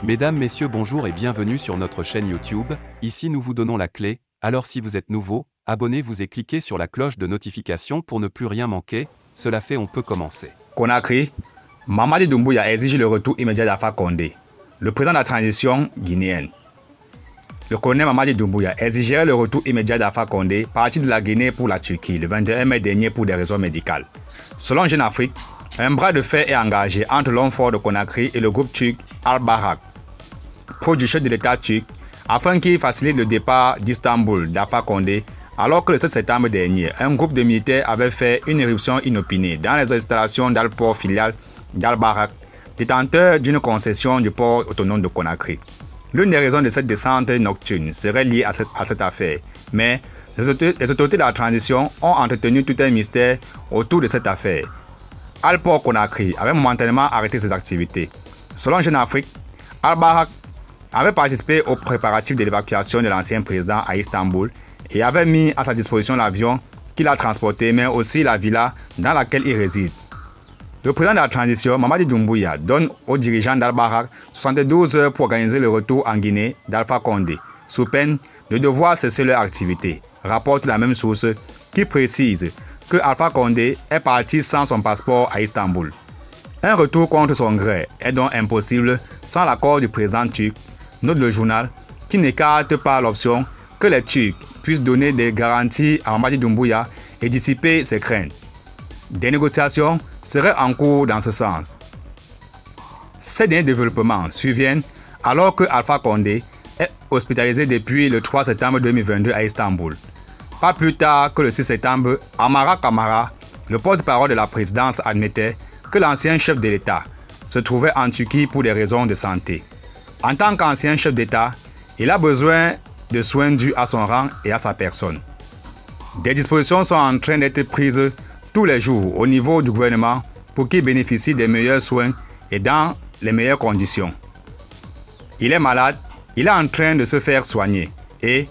Mesdames, Messieurs, bonjour et bienvenue sur notre chaîne YouTube. Ici nous vous donnons la clé, alors si vous êtes nouveau, abonnez-vous et cliquez sur la cloche de notification pour ne plus rien manquer. Cela fait, on peut commencer. Conakry, Mamadi Doumbouya exige le retour immédiat d'Alpha Condé, le président de la transition guinéenne. Le colonel Mamadi Doumbouya exigerait le retour immédiat d'Alpha Condé, parti de la Guinée pour la Turquie le 21 mai dernier pour des raisons médicales. Selon Jeune Afrique, un bras de fer est engagé entre l'homme fort de Conakry et le groupe turc Al-Bayrak, proche du chef de l'État turc, afin qu'il facilite le départ d'Istanbul d'Alpha Condé, alors que le 7 septembre dernier, un groupe de militaires avait fait une éruption inopinée dans les installations d'Alport filiale d'Al-Bayrak, détenteur d'une concession du port autonome de Conakry. L'une des raisons de cette descente nocturne serait liée à cette affaire, mais les autorités de la transition ont entretenu tout un mystère autour de cette affaire. Alport Conakry avait momentanément arrêté ses activités. Selon Jeune Afrique, Al-Bayrak avait participé aux préparatifs de l'évacuation de l'ancien président à Istanbul et avait mis à sa disposition l'avion qui l'a transporté, mais aussi la villa dans laquelle il réside. Le président de la transition, Mamadi Doumbouya, donne aux dirigeants d'Al-Bayrak 72 heures pour organiser le retour en Guinée d'Alpha Condé, sous peine de devoir cesser leur activité, rapporte la même source qui précise que Alpha Condé est parti sans son passeport à Istanbul. Un retour contre son gré est donc impossible sans l'accord du président turc, note le journal, qui n'écarte pas l'option que les Turcs puissent donner des garanties à Mamadi Doumbouya et dissiper ses craintes. Des négociations seraient en cours dans ce sens. Ces derniers développements surviennent alors que Alpha Condé est hospitalisé depuis le 3 septembre 2022 à Istanbul. Pas plus tard que le 6 septembre, Amara Kamara, le porte-parole de la présidence, admettait que l'ancien chef de l'État se trouvait en Turquie pour des raisons de santé. En tant qu'ancien chef d'État, il a besoin de soins dus à son rang et à sa personne. Des dispositions sont en train d'être prises tous les jours au niveau du gouvernement pour qu'il bénéficie des meilleurs soins et dans les meilleures conditions. Il est malade, il est en train de se faire soigner et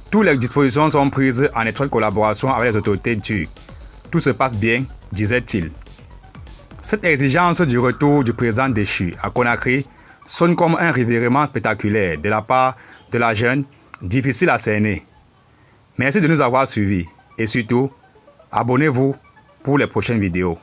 toutes les dispositions sont prises en étroite collaboration avec les autorités turques. Tout se passe bien, disait-il. Cette exigence du retour du président déchu à Conakry sonne comme un revirement spectaculaire de la part de la jeune, difficile à cerner. Merci de nous avoir suivis et surtout, abonnez-vous pour les prochaines vidéos.